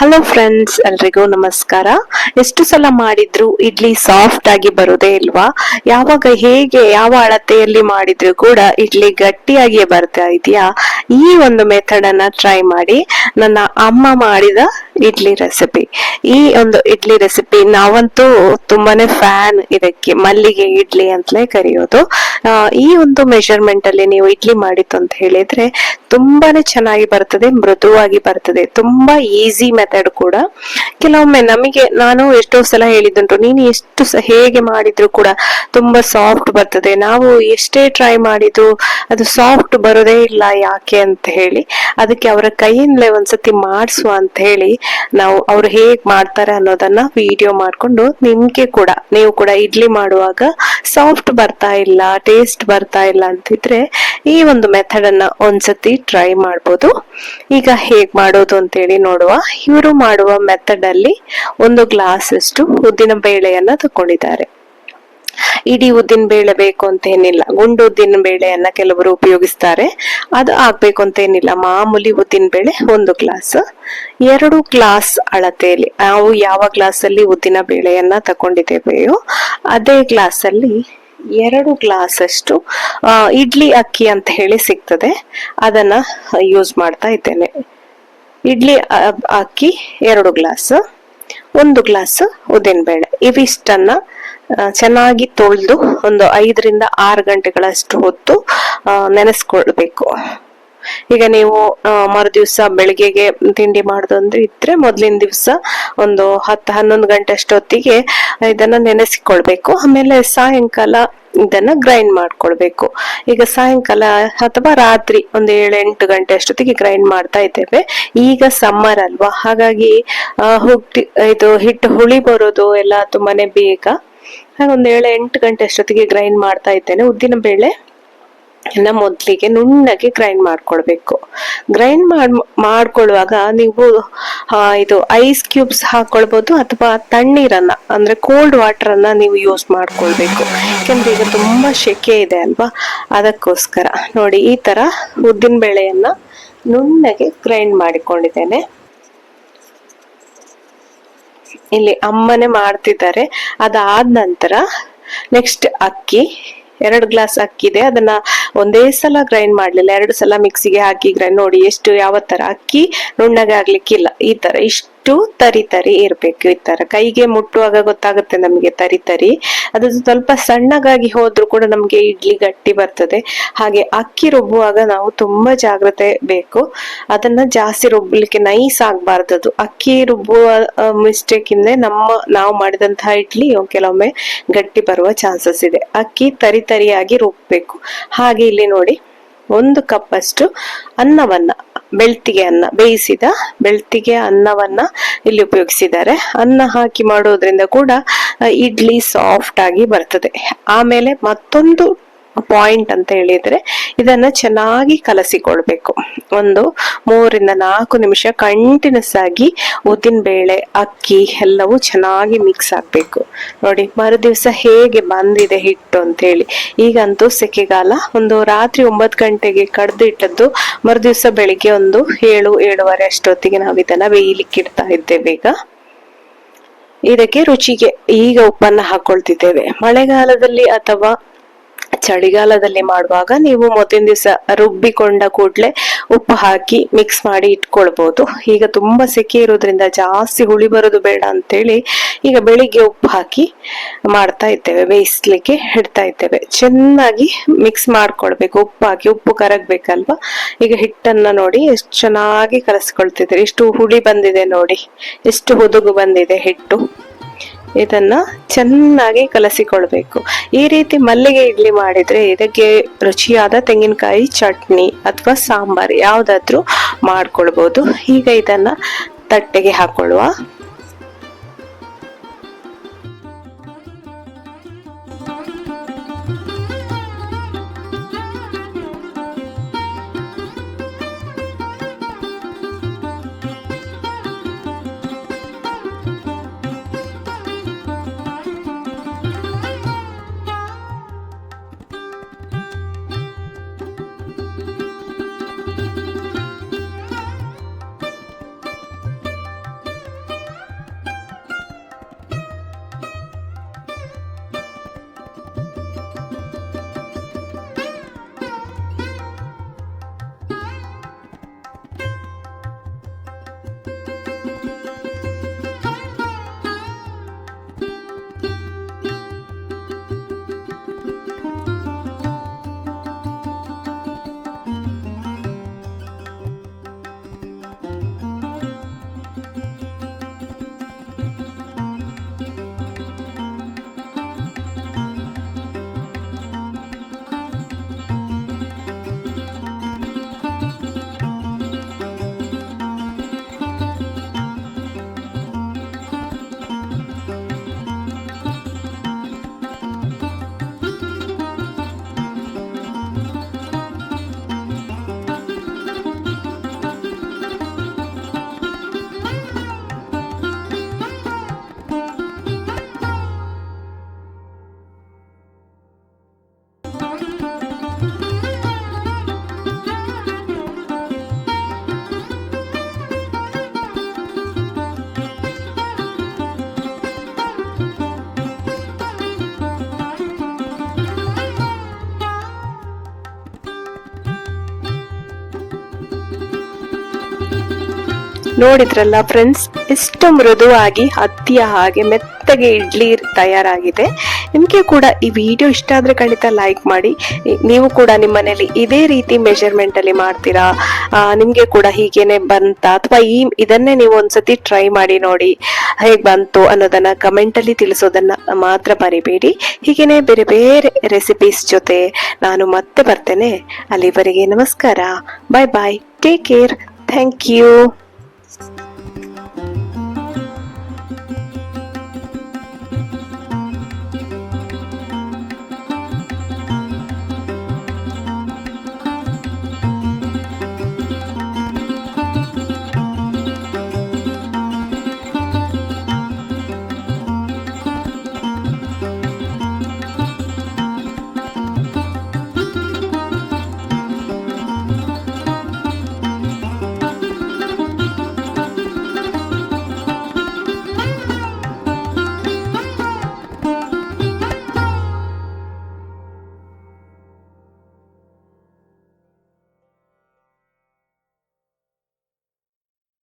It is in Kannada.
ಹಲೋ ಫ್ರೆಂಡ್ಸ್, ಎಲ್ರಿಗೂ ನಮಸ್ಕಾರ. ಎಷ್ಟು ಸಲ ಮಾಡಿದ್ರು ಇಡ್ಲಿ ಸಾಫ್ಟ್ ಆಗಿ ಬರೋದೇ ಇಲ್ವಾ? ಯಾವಾಗ ಹೇಗೆ ಯಾವ ಅಳತೆಯಲ್ಲಿ ಮಾಡಿದ್ರು ಕೂಡ ಇಡ್ಲಿ ಗಟ್ಟಿಯಾಗಿ ಬರ್ತಾ ಇದೆಯಾ? ಈ ಒಂದು ಮೆಥಡ್ ಅನ್ನ ಟ್ರೈ ಮಾಡಿ. ನನ್ನ ಅಮ್ಮ ಮಾಡಿದ ಇಡ್ಲಿ ರೆಸಿಪಿ. ಈ ಒಂದು ಇಡ್ಲಿ ರೆಸಿಪಿ ನಾವಂತೂ ತುಂಬಾನೇ ಫ್ಯಾನ್ ಇದಕ್ಕೆ. ಮಲ್ಲಿಗೆ ಇಡ್ಲಿ ಅಂತಲೇ ಕರೆಯೋದು. ಈ ಒಂದು ಮೆಷರ್ಮೆಂಟ್ ಅಲ್ಲಿ ನೀವು ಇಡ್ಲಿ ಮಾಡಿತ್ತು ಅಂತ ಹೇಳಿದ್ರೆ ತುಂಬಾನೇ ಚೆನ್ನಾಗಿ ಬರ್ತದೆ, ಮೃದುವಾಗಿ ಬರ್ತದೆ. ತುಂಬಾ ಈಸಿ ಮೆಥಡ್ ಕೂಡ. ಕೆಲವೊಮ್ಮೆ ನಾನು ಎಷ್ಟೋ ಸಲ ಹೇಳಿದ್ದುಂಟು, ನೀನು ಎಷ್ಟು ಹೇಗೆ ಮಾಡಿದ್ರು ಕೂಡ ತುಂಬಾ ಸಾಫ್ಟ್ ಬರ್ತದೆ, ನಾವು ಎಷ್ಟೇ ಟ್ರೈ ಮಾಡಿದ್ರು ಅದು ಸಾಫ್ಟ್ ಬರೋದೇ ಇಲ್ಲ, ಯಾಕೆ ಅಂತ ಹೇಳಿ. ಅದಕ್ಕೆ ಅವರ ಕೈಯಿಂದಲೇ ಒಂದ್ಸತಿ ಮಾಡಿಸುವ ಅಂತ ಹೇಳಿ ನಾವು ಅವ್ರು ಹೇಗ್ ಮಾಡ್ತಾರೆ ಅನ್ನೋದನ್ನ ವಿಡಿಯೋ ಮಾಡ್ಕೊಂಡು ನೀವು ಕೂಡ ಇಡ್ಲಿ ಮಾಡುವಾಗ ಸಾಫ್ಟ್ ಬರ್ತಾ ಇಲ್ಲ, ಟೇಸ್ಟ್ ಬರ್ತಾ ಇಲ್ಲ ಅಂತಿದ್ರೆ ಈ ಒಂದು ಮೆಥಡ್ ಅನ್ನ ಒಂದ್ಸತಿ ಟ್ರೈ ಮಾಡ್ಬೋದು. ಈಗ ಹೇಗ್ ಮಾಡೋದು ಅಂತೇಳಿ ನೋಡುವ. ಇವರು ಮಾಡುವ ಮೆಥಡ್ ಅಲ್ಲಿ 1 ಗ್ಲಾಸ್ ಅಷ್ಟು ಉದ್ದಿನ ಬೇಳೆಯನ್ನ ತಕೊಂಡಿದ್ದಾರೆ. ಇಡೀ ಉದ್ದಿನ ಬೇಳೆ ಬೇಕು ಅಂತ ಏನಿಲ್ಲ, ಗುಂಡು ಉದ್ದಿನ ಬೇಳೆಯನ್ನ ಕೆಲವರು ಉಪಯೋಗಿಸ್ತಾರೆ, ಅದು ಆಗ್ಬೇಕು ಅಂತ ಏನಿಲ್ಲ. ಮಾಮೂಲಿ ಉದ್ದಿನ ಬೇಳೆ 1 ಗ್ಲಾಸ್. 2 ಗ್ಲಾಸ್ ಅಳತೆಯಲ್ಲಿ ನಾವು ಯಾವ ಗ್ಲಾಸ್ ಅಲ್ಲಿ ಉದ್ದಿನ ಬೇಳೆಯನ್ನ ತಕೊಂಡಿದ್ದೇವೆಯೋ ಅದೇ ಗ್ಲಾಸ್ ಅಲ್ಲಿ 2 ಗ್ಲಾಸ್ ಅಷ್ಟು ಇಡ್ಲಿ ಅಕ್ಕಿ ಅಂತ ಹೇಳಿ ಸಿಗ್ತದೆ, ಅದನ್ನ ಯೂಸ್ ಮಾಡ್ತಾ ಇದ್ದೇನೆ. ಇಡ್ಲಿ ಅಕ್ಕಿ 2 ಗ್ಲಾಸ್, 1 ಗ್ಲಾಸ್ ಉದ್ದಿನ ಬೇಳೆ. ಇವಿಷ್ಟನ್ನ ಚೆನ್ನಾಗಿ ತೊಳೆದು ಒಂದು 5 ರಿಂದ 6 ಗಂಟೆಗಳಷ್ಟು ಹೊತ್ತು ನೆನೆಸ್ಕೊಳ್ಬೇಕು. ಈಗ ನೀವು ಮರುದಿವ್ಸ ಬೆಳಿಗ್ಗೆಗೆ ತಿಂಡಿ ಮಾಡೋದಂದ್ರೆ ಇದ್ರೆ ಮೊದ್ಲಿನ ದಿವ್ಸ ಒಂದು 10-11 ಗಂಟೆ ಅಷ್ಟೊತ್ತಿಗೆ ಇದನ್ನ ನೆನೆಸಿಕೊಳ್ಬೇಕು. ಆಮೇಲೆ ಸಾಯಂಕಾಲ ಇದನ್ನ ಗ್ರೈಂಡ್ ಮಾಡ್ಕೊಳ್ಬೇಕು. ಈಗ ಸಾಯಂಕಾಲ ಅಥವಾ ರಾತ್ರಿ ಒಂದು 7-8 ಗಂಟೆ ಅಷ್ಟೊತ್ತಿಗೆ ಗ್ರೈಂಡ್ ಮಾಡ್ತಾ ಇದ್ದೇವೆ. ಈಗ ಸಮ್ಮರ್ ಅಲ್ವಾ, ಹಾಗಾಗಿ ಇದು ಹಿಟ್ಟು ಹುಳಿ ಬರೋದು ಎಲ್ಲ ತುಂಬಾನೇ ಬೇಗ. ಹಾಗೆ ಒಂದು 7-8 ಗಂಟೆ ಅಷ್ಟೊತ್ತಿಗೆ ಗ್ರೈಂಡ್ ಮಾಡ್ತಾ ಇದ್ದೇನೆ. ಉದ್ದಿನ ಬೇಳೆ ಮೊದ್ಲಿಗೆ ನುಣ್ಣಗೆ ಗ್ರೈಂಡ್ ಮಾಡ್ಕೊಳ್ಬೇಕು. ಗ್ರೈಂಡ್ ಮಾಡ್ಕೊಳ್ಳುವಾಗ ನೀವು ಇದು ಐಸ್ ಕ್ಯೂಬ್ಸ್ ಹಾಕೊಳ್ಬಹುದು ಅಥವಾ ತಣ್ಣೀರನ್ನ ಅಂದ್ರೆ ಕೋಲ್ಡ್ ವಾಟರ್ ಅನ್ನ ನೀವು ಯೂಸ್ ಮಾಡ್ಕೊಳ್ಬೇಕು. ಯಾಕಂದ್ರೆ ಈಗ ತುಂಬಾ ಸೆಕೆ ಇದೆ ಅಲ್ವಾ, ಅದಕ್ಕೋಸ್ಕರ. ನೋಡಿ, ಈ ತರ ಉದ್ದಿನ ಬೇಳೆಯನ್ನ ನುಣ್ಣಗೆ ಗ್ರೈಂಡ್ ಮಾಡಿಕೊಂಡಿದ್ದೇನೆ. ಇಲ್ಲಿ ಅಮ್ಮನೆ ಮಾಡ್ತಿದ್ದಾರೆ. ಅದಾದ ನಂತರ ನೆಕ್ಸ್ಟ್ ಅಕ್ಕಿ 2 ಗ್ಲಾಸ್ ಅಕ್ಕಿ ಇದೆ, ಅದನ್ನ ಒಂದೇ ಸಲ ಗ್ರೈಂಡ್ ಮಾಡ್ಲಿಲ್ಲ, 2 ಸಲ ಮಿಕ್ಸಿಗೆ ಹಾಕಿ ಗ್ರೈಂಡ್. ನೋಡಿ ಎಷ್ಟು ಯಾವ ತರ ಅಕ್ಕಿ ನುಣ್ಣಗೆ ಆಗ್ಲಿಕ್ಕಿಲ್ಲ, ಈ ತರ ಇಷ್ಟು ತರಿ ತರಿ ಇರ್ಬೇಕು. ಈ ತರ ಕೈಗೆ ಮುಟ್ಟುವಾಗ ಗೊತ್ತಾಗುತ್ತೆ ನಮ್ಗೆ ತರಿ ತರಿ. ಅದು ಸ್ವಲ್ಪ ಸಣ್ಣಗಾಗಿ ಹೋದ್ರು ಕೂಡ ನಮ್ಗೆ ಇಡ್ಲಿ ಗಟ್ಟಿ ಬರ್ತದೆ. ಹಾಗೆ ಅಕ್ಕಿ ರುಬ್ಬುವಾಗ ನಾವು ತುಂಬಾ ಜಾಗ್ರತೆ ಬೇಕು. ಅದನ್ನ ಜಾಸ್ತಿ ರುಬ್ಬಲಿಕ್ಕೆ ನೈಸ್ ಆಗ್ಬಾರ್ದು. ಅಕ್ಕಿ ರುಬ್ಬುವ ಮಿಸ್ಟೇಕ್ ಇಂದ ನಾವು ಮಾಡಿದಂತಹ ಇಡ್ಲಿ ಕೆಲವೊಮ್ಮೆ ಗಟ್ಟಿ ಬರುವ ಚಾನ್ಸಸ್ ಇದೆ. ಅಕ್ಕಿ ತರಿ ತರಿಯಾಗಿ ರುಬ್ಬೇಕು. ಹಾಗೆ ಇಲ್ಲಿ ನೋಡಿ, 1 ಕಪ್ ಅಷ್ಟು ಅನ್ನವನ್ನ, ಬೇಯಿಸಿದ ಬೆಳ್ತಿಗೆ ಅನ್ನವನ್ನ ಇಲ್ಲಿ ಉಪಯೋಗಿಸಿದ್ದಾರೆ. ಅನ್ನ ಹಾಕಿ ಮಾಡೋದ್ರಿಂದ ಕೂಡ ಇಡ್ಲಿ ಸಾಫ್ಟ್ ಆಗಿ ಬರ್ತದೆ. ಆಮೇಲೆ ಮತ್ತೊಂದು ಪಾಯಿಂಟ್ ಅಂತ ಹೇಳಿದ್ರೆ, ಇದನ್ನ ಚೆನ್ನಾಗಿ ಕಲಸಿಕೊಳ್ಬೇಕು. ಒಂದು 3 ರಿಂದ 4 ನಿಮಿಷ ಕಂಟಿನ್ಯೂಸ್ ಆಗಿ ಉದ್ದಿನ ಬೇಳೆ ಅಕ್ಕಿ ಎಲ್ಲವೂ ಚೆನ್ನಾಗಿ ಮಿಕ್ಸ್ ಆಗ್ಬೇಕು. ನೋಡಿ, ಮರುದಿವ್ಸ ಹೇಗೆ ಬಂದಿದೆ ಹಿಟ್ಟು ಅಂತ ಹೇಳಿ. ಈಗಂತೂ ಸೆಕೆಗಾಲ. ಒಂದು ರಾತ್ರಿ 9 ಗಂಟೆಗೆ ಕಡ್ದು ಇಟ್ಟದ್ದು ಮರುದಿವ್ಸ ಬೆಳಿಗ್ಗೆ ಒಂದು 7-7:30 ಅಷ್ಟೊತ್ತಿಗೆ ನಾವು ಇದನ್ನ ಬೇಯಲಿಕ್ಕೆ ಇಡ್ತಾ ಇದ್ದೇವೆ. ಇದಕ್ಕೆ ರುಚಿಗೆ ಈಗ ಉಪ್ಪನ್ನ ಹಾಕೊಳ್ತಿದ್ದೇವೆ. ಮಳೆಗಾಲದಲ್ಲಿ ಅಥವಾ ಚಳಿಗಾಲದಲ್ಲಿ ಮಾಡುವಾಗ ನೀವು ಮೊದಲಿನ ದಿವಸ ರುಬ್ಬಿಕೊಂಡ ಕೂಡ್ಲೆ ಉಪ್ಪು ಹಾಕಿ ಮಿಕ್ಸ್ ಮಾಡಿ ಇಟ್ಕೊಳ್ಬಹುದು. ಈಗ ತುಂಬಾ ಸೆಕೆ ಇರೋದ್ರಿಂದ ಜಾಸ್ತಿ ಹುಳಿ ಬರೋದು ಬೇಡ ಅಂತೇಳಿ ಈಗ ಬೆಳಿಗ್ಗೆ ಉಪ್ಪು ಹಾಕಿ ಮಾಡ್ತಾ ಇದ್ದೇವೆ, ಬೇಯಿಸ್ಲಿಕ್ಕೆ ಇಡ್ತಾ ಇದ್ದೇವೆ. ಚೆನ್ನಾಗಿ ಮಿಕ್ಸ್ ಮಾಡ್ಕೊಳ್ಬೇಕು. ಉಪ್ಪು ಹಾಕಿ, ಉಪ್ಪು ಕರಗ್ಬೇಕಲ್ವಾ. ಈಗ ಹಿಟ್ಟನ್ನ ನೋಡಿ ಎಷ್ಟು ಚೆನ್ನಾಗಿ ಕಲಸ್ಕೊಳ್ತಿದ್ದಾರೆ. ಎಷ್ಟು ಹುಳಿ ಬಂದಿದೆ ನೋಡಿ, ಎಷ್ಟು ಹುದುಗು ಬಂದಿದೆ ಹಿಟ್ಟು. ಇದನ್ನ ಚೆನ್ನಾಗಿ ಕಲಸಿಕೊಳ್ಬೇಕು. ಈ ರೀತಿ ಮಲ್ಲಿಗೆ ಇಡ್ಲಿ ಮಾಡಿದ್ರೆ ಇದಕ್ಕೆ ರುಚಿಯಾದ ತೆಂಗಿನಕಾಯಿ ಚಟ್ನಿ ಅಥವಾ ಸಾಂಬಾರ್ ಯಾವ್ದಾದ್ರೂ ಮಾಡ್ಕೊಳ್ಬಹುದು. ಈಗ ಇದನ್ನ ತಟ್ಟೆಗೆ ಹಾಕೊಳ್ಳುವ. ನೋಡಿದ್ರಲ್ಲ ಫ್ರೆಂಡ್ಸ್, ಎಷ್ಟು ಮೃದುವಾಗಿ ಹತ್ತಿಯ ಹಾಗೆ ಮೆತ್ತಗೆ ಇಡ್ಲಿ ತಯಾರಾಗಿದೆ. ನಿಮಗೆ ಕೂಡ ಈ ವಿಡಿಯೋ ಇಷ್ಟ ಆದ್ರೆ ಖಂಡಿತ ಲೈಕ್ ಮಾಡಿ. ನೀವು ಕೂಡ ನಿಮ್ಮ ಮನೇಲಿ ಇದೇ ರೀತಿ ಮೆಜರ್ಮೆಂಟ್ ಅಲ್ಲಿ ಮಾಡ್ತೀರಾ? ನಿಮ್ಗೆ ಕೂಡ ಹೀಗೇನೆ ಬಂತಾ, ಅಥವಾ ಇದನ್ನೇ ನೀವು ಒಂದ್ಸತಿ ಟ್ರೈ ಮಾಡಿ ನೋಡಿ ಹೇಗ್ ಬಂತು ಅನ್ನೋದನ್ನ ಕಮೆಂಟ್ ಅಲ್ಲಿ ತಿಳಿಸೋದನ್ನ ಮಾತ್ರ ಮರಿಬೇಡಿ. ಹೀಗೇನೆ ಬೇರೆ ಬೇರೆ ರೆಸಿಪೀಸ್ ಜೊತೆ ನಾನು ಮತ್ತೆ ಬರ್ತೇನೆ. ಅಲ್ಲಿವರೆಗೆ ನಮಸ್ಕಾರ, ಬಾಯ್ ಬಾಯ್, ಟೇಕ್ ಕೇರ್, ಥ್ಯಾಂಕ್ ಯು.